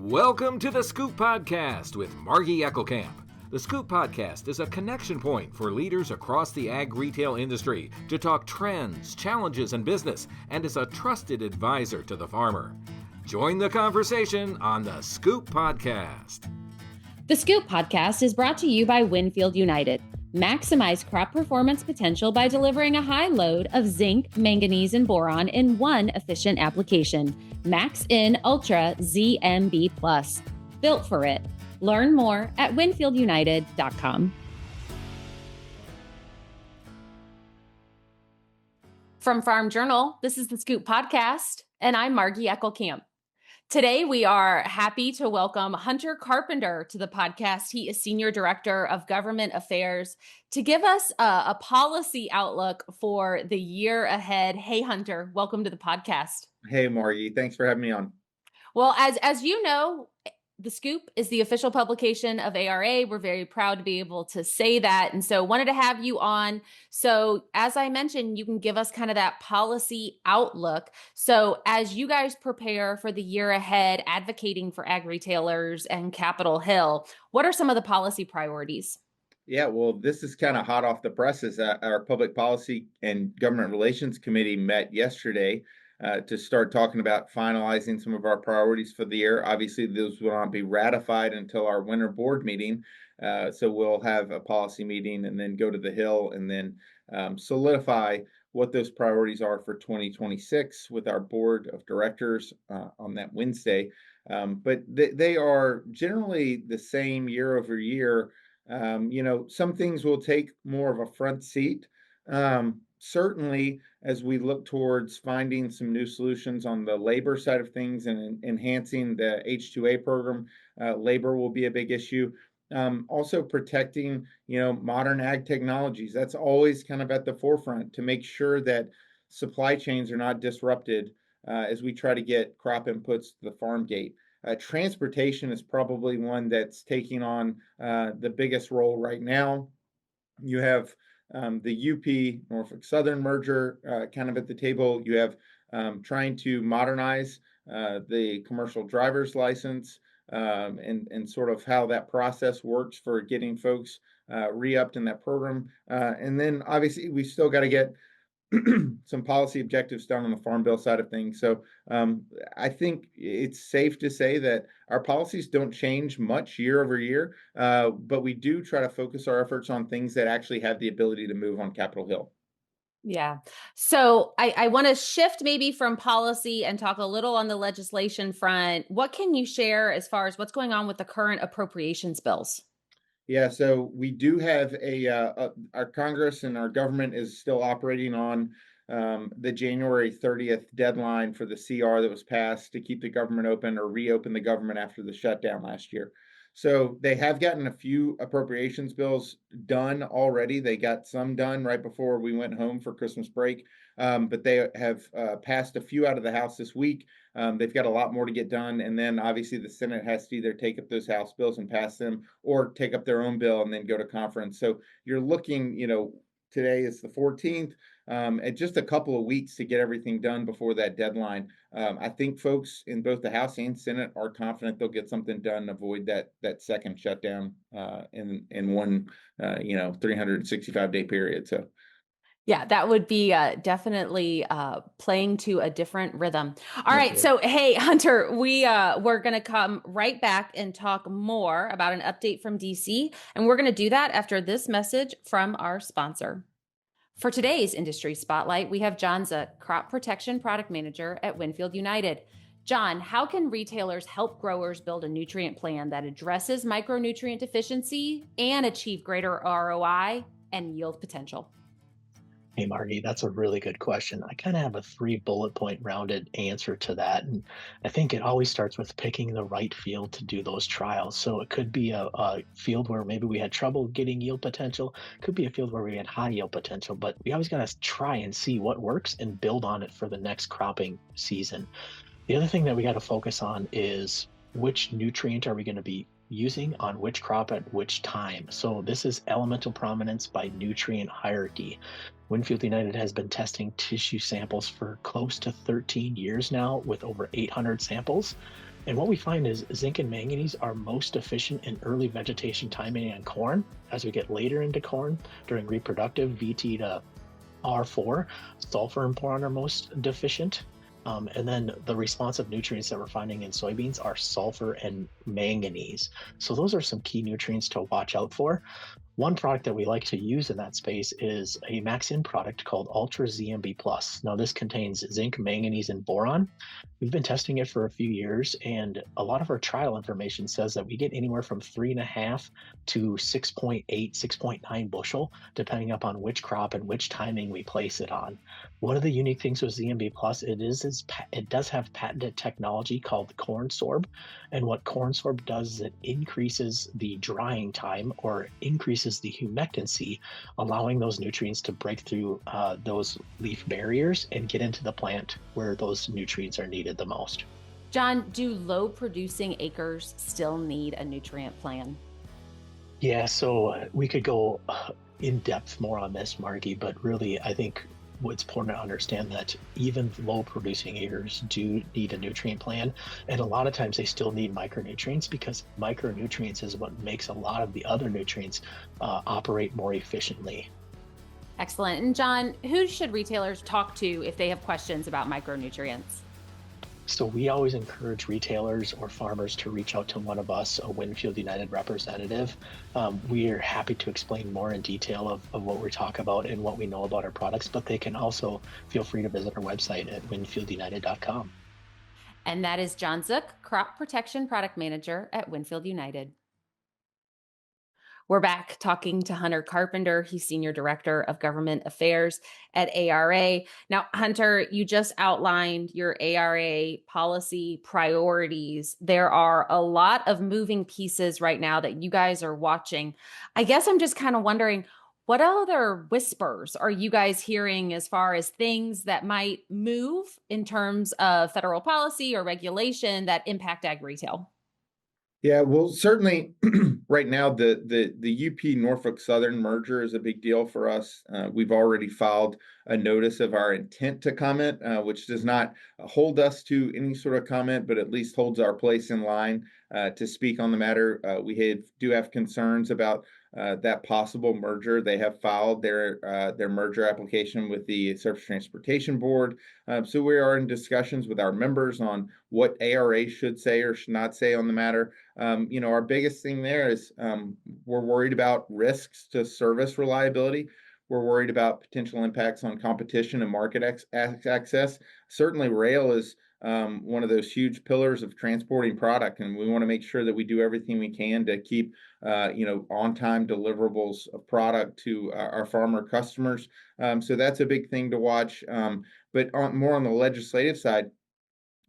Welcome to the Scoop Podcast with Margie Eckelkamp. The Scoop Podcast is a connection point for leaders across the ag retail industry to talk trends, challenges, and business, and is a trusted advisor to the farmer. Join the conversation on the Scoop Podcast. The Scoop Podcast is brought to you by Winfield United. Maximize crop performance potential by delivering a high load of zinc, manganese, and boron in one efficient application. Max In Ultra ZMB Plus. Built for it. Learn more at winfieldunited.com. From Farm Journal, this is the Scoop Podcast, and I'm Margie Eckelkamp. Today, we are happy to welcome Hunter Carpenter to the podcast. He is Senior Director of Government Affairs to give us a policy outlook for the year ahead. Hey, Hunter, welcome to the podcast. Hey, Margie. Thanks for having me on. Well, as you know, The Scoop is the official publication of ARA. We're very proud to be able to say that. And so wanted to have you on. So as I mentioned, you can give us kind of that policy outlook. So as you guys prepare for the year ahead, advocating for ag retailers and Capitol Hill, what are some of the policy priorities? Yeah, well, this is kind of hot off the presses. Our Public Policy and Government Relations Committee met yesterday to start talking about finalizing some of our priorities for the year. Obviously, those will not be ratified until our winter board meeting. So we'll have a policy meeting and then go to the Hill and then solidify what those priorities are for 2026 with our board of directors on that Wednesday. But they are generally the same year over year. Some things will take more of a front seat. Certainly, as we look towards finding some new solutions on the labor side of things and enhancing the H-2A program, labor will be a big issue. Also protecting, modern ag technologies. That's always kind of at the forefront to make sure that supply chains are not disrupted as we try to get crop inputs to the farm gate. Transportation is probably one that's taking on the biggest role right now. You have the UP Norfolk Southern merger kind of at the table. You have trying to modernize the commercial driver's license and sort of how that process works for getting folks re-upped in that program. And then obviously we still got to get some policy objectives done on the Farm Bill side of things. So I think it's safe to say that our policies don't change much year over year, but we do try to focus our efforts on things that actually have the ability to move on Capitol Hill. Yeah. So I want to shift maybe from policy and talk a little on the legislation front. What can you share as far as what's going on with the current appropriations bills? Yeah, so we do have our Congress and our government is still operating on the January 30th deadline for the CR that was passed to keep the government open or reopen the government after the shutdown last year. So they have gotten a few appropriations bills done already. They got some done right before we went home for Christmas break, but they have passed a few out of the House this week. They've got a lot more to get done. And then obviously the Senate has to either take up those House bills and pass them or take up their own bill and then go to conference. So you're looking, today is the 14th, at just a couple of weeks to get everything done before that deadline. I think folks in both the House and Senate are confident they'll get something done, avoid that second shutdown in one 365-day period. So. Yeah, that would be definitely playing to a different rhythm. All right. So, hey, Hunter, we're going to come right back and talk more about an update from DC. And we're going to do that after this message from our sponsor. For today's Industry Spotlight, we have John Zook, Crop Protection Product Manager at Winfield United. John, how can retailers help growers build a nutrient plan that addresses micronutrient deficiency and achieve greater ROI and yield potential? Hey, Margie, that's a really good question. I kind of have a 3-bullet point rounded answer to that. And I think it always starts with picking the right field to do those trials. So it could be a field where maybe we had trouble getting yield potential. It could be a field where we had high yield potential, but we always got to try and see what works and build on it for the next cropping season. The other thing that we got to focus on is which nutrient are we going to be using on which crop at which time. So this is elemental prominence by nutrient hierarchy. Winfield United has been testing tissue samples for close to 13 years now with over 800 samples. And what we find is zinc and manganese are most efficient in early vegetation timing on corn. As we get later into corn during reproductive, VT to R4, sulfur and boron are most deficient. And then the responsive nutrients that we're finding in soybeans are sulfur and manganese. So those are some key nutrients to watch out for. One product that we like to use in that space is a Maxin product called Ultra ZMB Plus. Now, this contains zinc, manganese, and boron. We've been testing it for a few years, and a lot of our trial information says that we get anywhere from 3.5 to 6.8, 6.9 bushel, depending upon which crop and which timing we place it on. One of the unique things with ZMB Plus, it does have patented technology called corn sorb. And what corn sorb does is it increases the drying time or increases the humectancy, allowing those nutrients to break through those leaf barriers and get into the plant where those nutrients are needed the most. John, do low producing acres still need a nutrient plan? Yeah, so we could go in depth more on this, Margie, but really, I think it's important to understand that even low producing acres do need a nutrient plan. And a lot of times they still need micronutrients because micronutrients is what makes a lot of the other nutrients operate more efficiently. Excellent. And John, who should retailers talk to if they have questions about micronutrients? So we always encourage retailers or farmers to reach out to one of us, a Winfield United representative. We are happy to explain more in detail of what we talk about and what we know about our products, but they can also feel free to visit our website at winfieldunited.com. And that is John Zook, Crop Protection Product Manager at Winfield United. We're back talking to Hunter Carpenter. He's Senior Director of Government Affairs at ARA. Now, Hunter, you just outlined your ARA policy priorities. There are a lot of moving pieces right now that you guys are watching. I guess I'm just kind of wondering, what other whispers are you guys hearing as far as things that might move in terms of federal policy or regulation that impact ag retail? Yeah, well, certainly right now the UP Norfolk Southern merger is a big deal for us. We've already filed a notice of our intent to comment, which does not hold us to any sort of comment, but at least holds our place in line to speak on the matter. Do have concerns about that possible merger. They have filed their merger application with the Surface Transportation Board. So we are in discussions with our members on what ARA should say or should not say on the matter. Our biggest thing there is we're worried about risks to service reliability. We're worried about potential impacts on competition and market access. Certainly, rail is one of those huge pillars of transporting product, and we want to make sure that we do everything we can to keep on-time deliverables of product to our farmer customers. So that's a big thing to watch. But more on the legislative side,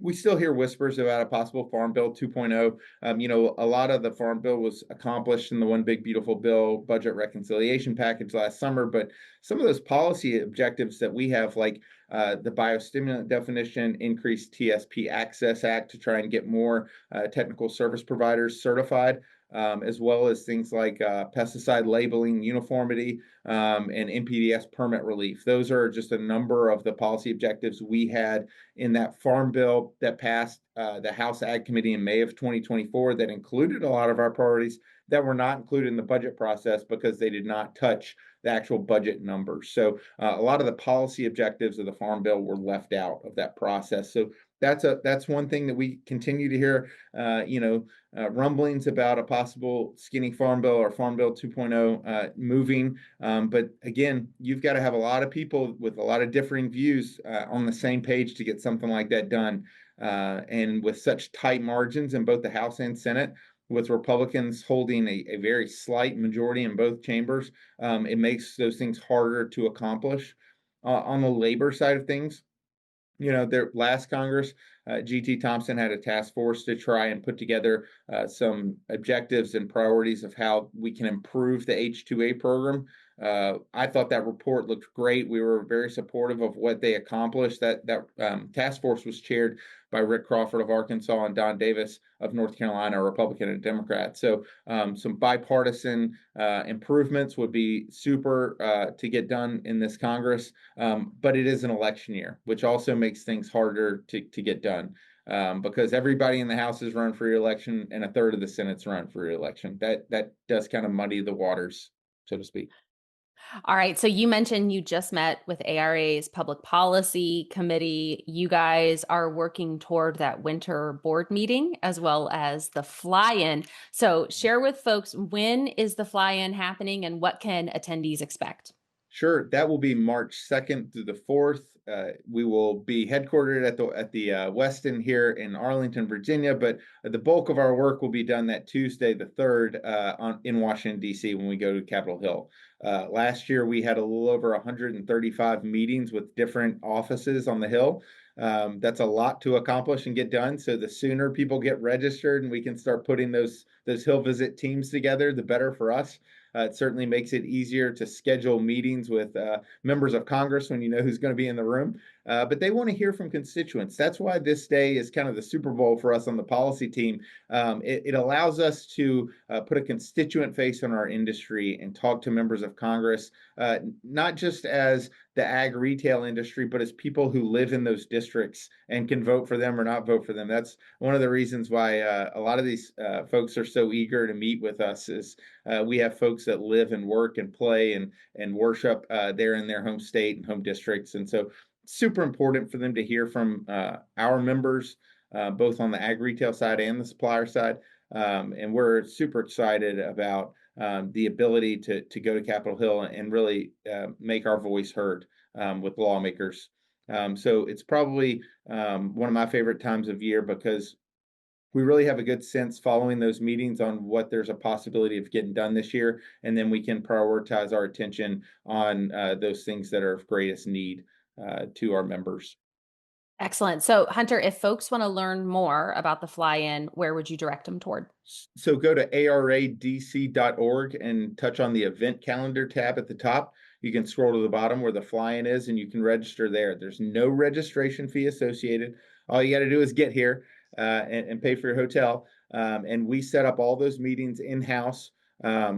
we still hear whispers about a possible Farm Bill 2.0. A lot of the Farm Bill was accomplished in the One Big Beautiful Bill budget reconciliation package last summer, but some of those policy objectives that we have, like the biostimulant definition, increased TSP Access Act to try and get more technical service providers certified, as well as things like pesticide labeling uniformity and NPDES permit relief. Those are just a number of the policy objectives we had in that Farm Bill that passed the House Ag Committee in May of 2024 that included a lot of our priorities that were not included in the budget process because they did not touch the actual budget numbers. So a lot of the policy objectives of the Farm Bill were left out of that process. So that's one thing that we continue to hear, rumblings about a possible skinny Farm Bill or Farm Bill 2.0 moving. But again, you've got to have a lot of people with a lot of differing views on the same page to get something like that done. And with such tight margins in both the House and Senate, with Republicans holding a very slight majority in both chambers, it makes those things harder to accomplish. On the labor side of things, their last Congress, G.T. Thompson had a task force to try and put together some objectives and priorities of how we can improve the H-2A program. I thought that report looked great. We were very supportive of what they accomplished. That task force was chaired by Rick Crawford of Arkansas and Don Davis of North Carolina, a Republican and Democrat. So some bipartisan improvements would be super to get done in this Congress. But it is an election year, which also makes things harder to get done. because everybody in the House is running for re-election and a third of the Senate's running for re-election. That does kind of muddy the waters, so to speak. All right. So you mentioned you just met with ARA's Public Policy Committee. You guys are working toward that winter board meeting as well as the fly-in. So share with folks, when is the fly-in happening and what can attendees expect? Sure, that will be March 2nd through the 4th. We will be headquartered at the Westin here in Arlington, Virginia, but the bulk of our work will be done that Tuesday, the 3rd, in Washington, D.C. when we go to Capitol Hill. Last year, we had a little over 135 meetings with different offices on the Hill. That's a lot to accomplish and get done. So the sooner people get registered and we can start putting those Hill visit teams together, the better for us. It certainly makes it easier to schedule meetings with members of Congress when you know who's going to be in the room. But they want to hear from constituents. That's why this day is kind of the Super Bowl for us on the policy team. It allows us to put a constituent face on our industry and talk to members of Congress, not just as the ag retail industry, but as people who live in those districts and can vote for them or not vote for them. That's one of the reasons why a lot of these folks are so eager to meet with us is we have folks that live and work and play and worship there in their home state and home districts. And so super important for them to hear from our members, both on the ag retail side and the supplier side. And we're super excited about the ability to go to Capitol Hill and really make our voice heard with lawmakers. So it's probably one of my favorite times of year because we really have a good sense following those meetings on what there's a possibility of getting done this year. And then we can prioritize our attention on those things that are of greatest need to our members. Excellent. So Hunter, if folks want to learn more about the fly-in, where would you direct them toward? So go to aradc.org and touch on the event calendar tab at the top. You can scroll to the bottom where the fly-in is and you can register there. There's no registration fee associated. All you got to do is get here and pay for your hotel. And we set up all those meetings in-house.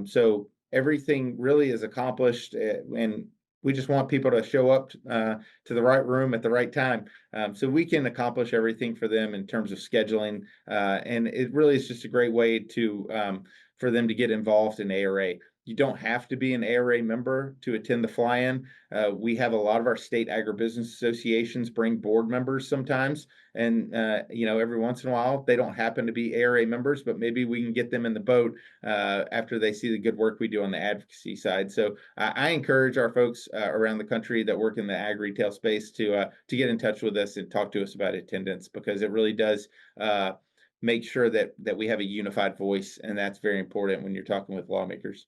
So everything really is accomplished and we just want people to show up to the right room at the right time. So we can accomplish everything for them in terms of scheduling. And it really is just a great way to for them to get involved in ARA. You don't have to be an ARA member to attend the fly-in. We have a lot of our state agribusiness associations bring board members sometimes. And, every once in a while, they don't happen to be ARA members, but maybe we can get them in the boat after they see the good work we do on the advocacy side. So I encourage our folks around the country that work in the ag retail space to get in touch with us and talk to us about attendance because it really does make sure that we have a unified voice. And that's very important when you're talking with lawmakers.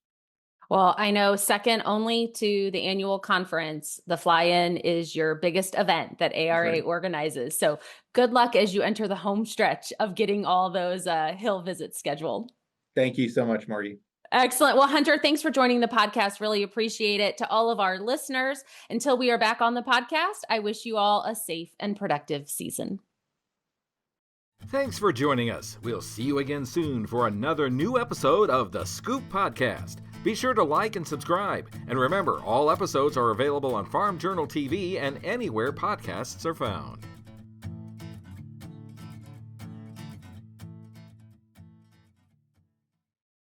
Well, I know second only to the annual conference, the fly-in is your biggest event that ARA organizes. So good luck as you enter the home stretch of getting all those Hill visits scheduled. Thank you so much, Margie. Excellent. Well, Hunter, thanks for joining the podcast. Really appreciate it. To all of our listeners, until we are back on the podcast, I wish you all a safe and productive season. Thanks for joining us. We'll see you again soon for another new episode of the Scoop Podcast. Be sure to like and subscribe. And remember, all episodes are available on Farm Journal TV and anywhere podcasts are found.